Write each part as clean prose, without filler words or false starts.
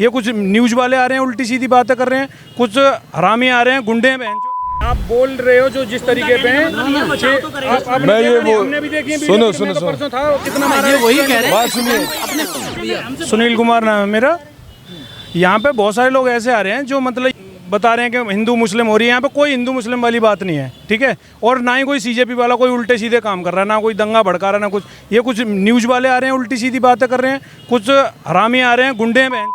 ये कुछ न्यूज़ वाले आ रहे हैं उल्टी सीधी बातें कर रहे हैं, कुछ हरामी आ रहे हैं, गुंडे हैं बहन। आप बोल रहे हो जो जिस तरीके पे हैं, मैं ये हमने भी देखी सुनो परसों था कितना वही कह रहे बात सुनिए। हैं। सुनील कुमार नाम है मेरा। यहाँ पे बहुत सारे लोग ऐसे आ रहे हैं जो मतलब बता रहे हैं कि हिंदू मुस्लिम हो रही है। यहाँ पे कोई हिंदू मुस्लिम वाली बात नहीं है, ठीक है। और ना ही कोई सीजेपी वाला कोई उल्टे सीधे काम कर रहा है, ना कोई दंगा भड़का रहा है, ना कुछ। ये कुछ न्यूज़ वाले आ रहे हैं उल्टी सीधी बातें कर रहे हैं, कुछ हरामी आ रहे हैं, गुंडे हैं बहन,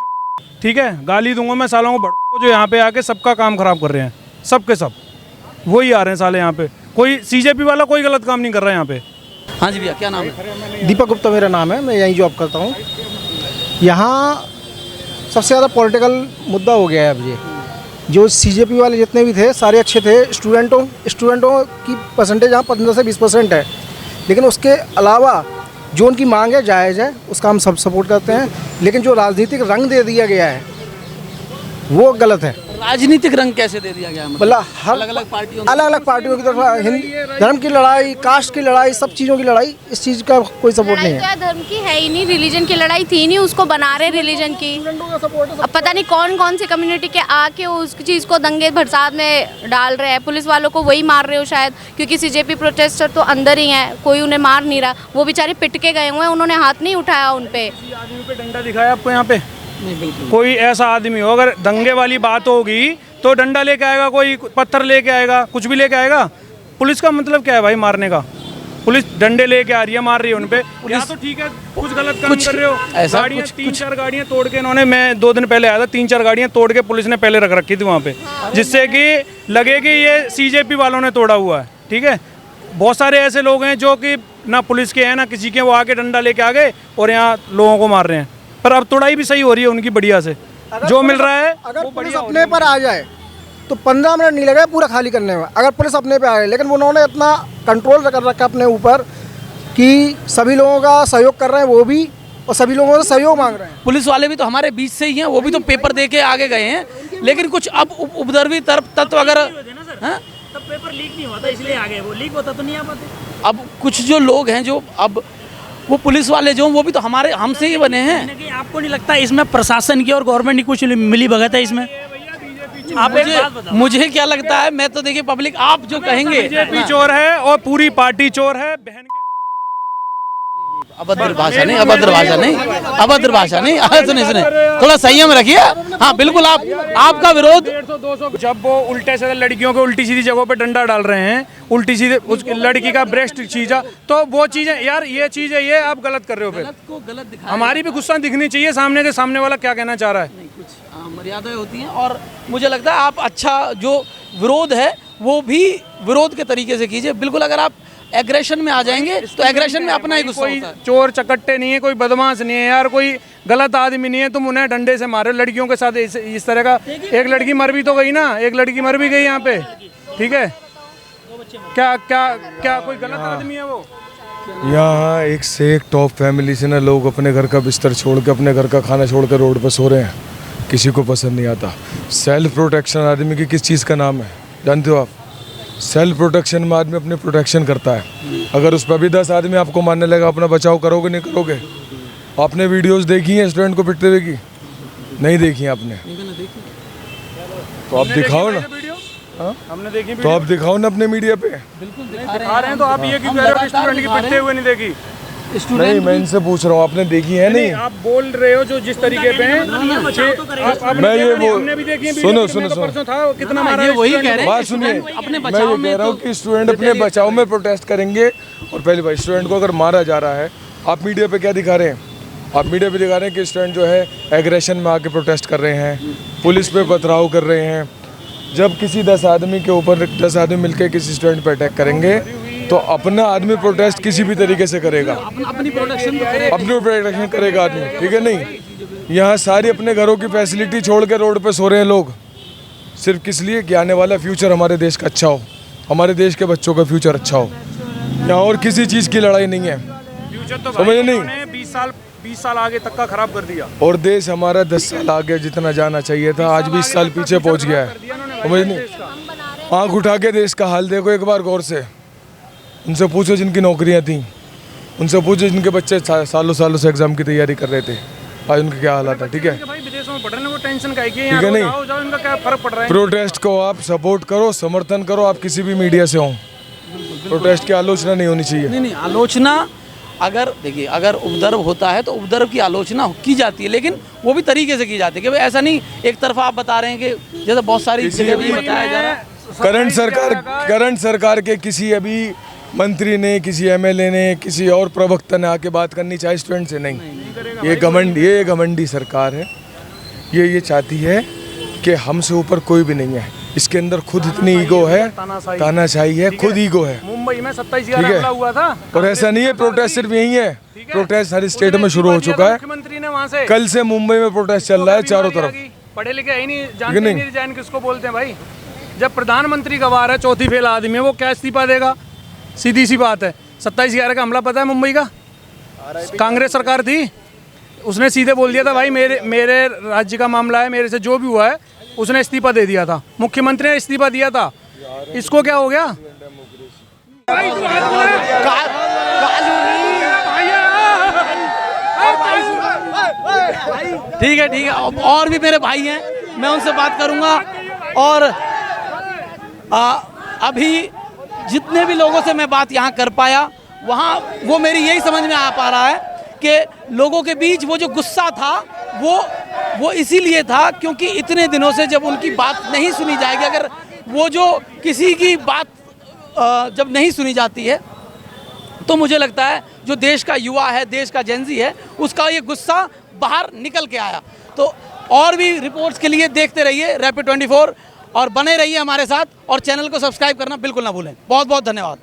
ठीक है। गाली दूंगा मैं सालों को भड़को जो यहाँ पे आके सबका काम खराब कर रहे हैं, सब के सब वही आ रहे हैं साले यहाँ पे। कोई सीजेपी वाला कोई गलत काम नहीं कर रहा है यहाँ पे। हाँ जी भैया, क्या नाम है? दीपक गुप्ता मेरा नाम है, मैं यहीं जॉब करता हूँ। यहाँ सबसे ज़्यादा पॉलिटिकल मुद्दा हो गया है अब ये। जो सीजेपी वाले जितने भी थे सारे अच्छे थे। स्टूडेंटों की परसेंटेज यहाँ 15 से 20% है, लेकिन उसके अलावा जो उनकी मांग है जायज़ है, उसका हम सब सपोर्ट करते हैं। लेकिन जो राजनीतिक रंग दे दिया गया है वो गलत है। राजनीतिक रंग कैसे दे दिया गया? मतलब हर अलग अलग पार्टियों की तरफ हिंदू धर्म की लड़ाई, कास्ट की लड़ाई, सब चीज़ों की लड़ाई, इस चीज़ का कोई सपोर्ट नहीं है। धर्म की है ही नहीं, रिलीजन की लड़ाई थी नहीं, उसको बना रहे रिलीजन की। अब पता नहीं कौन कौन सी कम्युनिटी के आके उस चीज़ को दंगे भड़सात में डाल रहे हैं। पुलिस वालों को वही मार रहे हो शायद, क्योंकि सीजेपी प्रोटेस्टर तो अंदर ही हैं, कोई उन्हें मार नहीं रहा। वो बेचारे पिट के गए हुए हैं, उन्होंने हाथ नहीं उठाया उन पे। आदमी पे डंडा दिखाया आपको यहाँ पे? कोई ऐसा आदमी हो, अगर दंगे वाली बात होगी तो डंडा लेके आएगा, कोई पत्थर लेके आएगा, कुछ भी लेके आएगा। पुलिस का मतलब क्या है भाई मारने का? पुलिस डंडे लेके आ रही है, मार रही है उनपे। पुलिस तो ठीक है, कुछ गलत काम कर रहे हो। गाड़ियाँ 3-4 गाड़ियाँ तोड़ के इन्होंने, मैं 2 दिन पहले आया था, 3-4 गाड़ियाँ तोड़ के पुलिस ने पहले रख रखी थी वहाँ पे, जिससे कि लगे कि ये सीजेपी वालों ने तोड़ा हुआ है, ठीक है। बहुत सारे ऐसे लोग हैं जो कि ना पुलिस के हैं ना किसी के, वो आके डंडा लेके आ गए और यहाँ लोगों को मार रहे हैं। पर अब तोड़ाई भी सही हो रही है उनकी बढ़िया से, जो मिल रहा है अगर पुलिस अपने पर आ जाए तो 15 मिनट नहीं लगे पूरा खाली करने में, अगर पुलिस अपने पे आ गई। लेकिन उन्होंने इतना कंट्रोल कर रखा अपने ऊपर कि सभी लोगों का सहयोग कर रहे हैं वो भी, और सभी लोगों से सहयोग मांग रहे हैं। पुलिस वाले भी तो हमारे बीच से ही हैं, वो भी तो पेपर दे के आगे गए हैं। लेकिन कुछ अब उपद्रवी तत्व अगर तब पेपर लीक नहीं होता इसलिए आ गए, वो लीक होता तो नहीं आ पाते। अब कुछ जो लोग हैं जो अब वो पुलिस वाले जो वो भी तो हमारे हमसे ही बने हैं। आपको नहीं लगता इसमें प्रशासन की और गवर्नमेंट की कुछ मिली भगत है इसमें? आप मुझे क्या लगता है, मैं तो देखिए पब्लिक आप जो कहेंगे बीजेपी चोर है और पूरी पार्टी चोर है बहन के। अभद्र भाषा नहीं, अभद्र भाषा नहीं, अभद्र भाषा नहीं। सुने थोड़ा संयम रखिए। हाँ बिल्कुल, आपका विरोध। 150-200 जब वो उल्टे से लड़कियों को उल्टी सीधी जगहों पे डंडा डाल रहे हैं, उल्टी सीधे उस लड़की का ब्रेस्ट चीजा, तो वो चीजें यार, ये चीज है, ये आप गलत कर रहे हो। फिर गलत दिखा, हमारी भी गुस्सा दिखनी चाहिए सामने से, सामने वाला क्या कहना चाह रहा है। नहीं, कुछ मर्यादाएं होती हैं। और मुझे लगता है आप अच्छा जो विरोध है वो भी विरोध के तरीके से कीजिए। बिल्कुल, अगर आप एग्रेशन में आ जाएंगे तो एग्रेशन में अपना ही गुस्सा होता है। चोर चकट्टे नहीं है, कोई बदमाश नहीं है यार, कोई गलत आदमी नहीं है, तुम उन्हें डंडे से मारे। लड़कियों के साथ इस तरह का, एक लड़की मर भी तो गई ना, एक लड़की मर भी गई यहाँ पे, ठीक है। क्या क्या क्या कोई गलत आदमी है वो? यहाँ एक से एक टॉप फैमिली से ना लोग अपने घर का बिस्तर छोड़ के, अपने घर का खाना छोड़ के रोड पर सो रहे हैं, किसी को पसंद नहीं आता। सेल्फ प्रोटेक्शन आदमी की किस चीज़ का नाम है जानते हो आप? सेल्फ प्रोटेक्शन में आदमी अपनी प्रोटेक्शन करता है। अगर उस पर भी 10 आदमी आपको मारने लगा, अपना बचाव करोगे नहीं करोगे? आपने वीडियोस देखी हैं स्टूडेंट को पिटते हुए की? नहीं देखी आपने? तो आप दिखाओ ना। हमने देखी तो आप दिखाओ ना अपने मीडिया पे। बिल्कुल दिखा रहे हैं, तो आप ये क्यों कह रहे हो स्टूडेंट की पिटते हुए नहीं देखी? नहीं, मैं इनसे पूछ रहा हूँ, आपने देखी है? नहीं, आप बोल रहे हो जो जिस तरीके पे हैं। मैं ये सुनो परसों था कितना वही कह रहे हैं। बात सुनिए, मैं ये कह रहा हूँ कि स्टूडेंट अपने बचाव में प्रोटेस्ट करेंगे। और पहले भाई, स्टूडेंट को अगर मारा जा रहा है, आप मीडिया पे क्या दिखा रहे हैं? आप मीडिया पे दिखा रहे हैं कि स्टूडेंट जो है एग्रेशन में आके प्रोटेस्ट कर रहे हैं, पुलिस पे पथराव कर रहे हैं। जब किसी 10 आदमी के ऊपर 10 आदमी मिलकर किसी स्टूडेंट पे अटैक करेंगे तो अपना आदमी प्रोटेस्ट किसी भी तरीके से करेगा, अपनी प्रोटेक्शन करेगा आदमी, ठीक है। नहीं, यहाँ सारी अपने घरों की फैसिलिटी छोड़ के रोड पे सो रहे हैं लोग, सिर्फ किस लिए कि आने वाला फ्यूचर हमारे देश का अच्छा हो, हमारे देश के बच्चों का फ्यूचर अच्छा हो। यहाँ और किसी चीज़ की लड़ाई नहीं है, समझे? नहीं, 20 साल आगे तक का खराब कर दिया। और देश हमारा 10 साल आगे जितना जाना चाहिए था, आज 20 साल पीछे पहुँच गया है, समझ नहीं? आँख उठा के देश का हाल देखो एक बार गौर से। उनसे पूछो जिनकी नौकरियां थी, उनसे पूछो जिनके बच्चे सालों सालों से एग्ज़ाम की तैयारी कर रहे थे, आज उनके क्या हालात है, ठीक है। भाई विदेशों में पढ़ रहे हैं, वो टेंशन का है कि ठीक यहाँ है, नहीं। जाओ जाओ, इनका क्या फर्क पड़ रहा है। प्रोटेस्ट को आप सपोर्ट करो, समर्थन करो, आप किसी भी मीडिया से हो, प्रोटेस्ट की आलोचना नहीं होनी चाहिए। नहीं आलोचना, अगर देखिए अगर उपद्रव होता है तो उपद्रव की आलोचना की जाती है, लेकिन वो भी तरीके से की जाती है कि भाई ऐसा नहीं एक तरफा आप बता रहे हैं कि जैसे बहुत सारी जगह भी बताया जा रहा है। करंट सरकार के किसी अभी मंत्री ने, किसी एमएलए ने, किसी और प्रवक्ता ने आके बात करनी चाहिए स्टूडेंट से, नहीं। ये घमंडी सरकार है। ये चाहती है कि हमसे ऊपर कोई भी नहीं है, इसके अंदर खुद इतनी ईगो है, तानाशाही है, खुद ईगो है। मुंबई में 27/11 हमला हुआ था, और ऐसा नहीं है प्रोटेस्ट सिर्फ यहीं है, प्रोटेस्ट हर स्टेट में शुरू हो चुका है। मुख्यमंत्री ने वहाँ से कल से मुंबई में प्रोटेस्ट चल रहा है चारों तरफ। पढ़े लिखे है ही नहीं, जानते नहीं रिजाइन किसको बोलते हैं भाई। जब प्रधानमंत्री गवार है, चौथी फेल आदमी है, वो क्या इस्तीफा देगा? सीधी सी बात है। 27/11 का हमला पता है मुंबई का? कांग्रेस सरकार थी, उसने सीधे बोल दिया था भाई मेरे राज्य का मामला है, मेरे से जो भी हुआ है, उसने इस्तीफा दे दिया था। मुख्यमंत्री ने इस्तीफा दिया था, इसको क्या हो गया? ठीक है, और भी मेरे भाई हैं, मैं उनसे बात करूंगा। और अभी जितने भी लोगों से मैं बात यहाँ कर पाया, वहाँ वो मेरी यही समझ में आ पा रहा है कि लोगों के बीच वो जो गुस्सा था वो इसीलिए था क्योंकि इतने दिनों से जब उनकी बात नहीं सुनी जाएगी, अगर वो जो किसी की बात जब नहीं सुनी जाती है, तो मुझे लगता है जो देश का युवा है, देश का जेनजी है, उसका ये गुस्सा बाहर निकल के आया। तो और भी रिपोर्ट्स के लिए देखते रहिए रैपिड 24 और बने रहिए हमारे साथ, और चैनल को सब्सक्राइब करना बिल्कुल ना भूलें। बहुत बहुत धन्यवाद।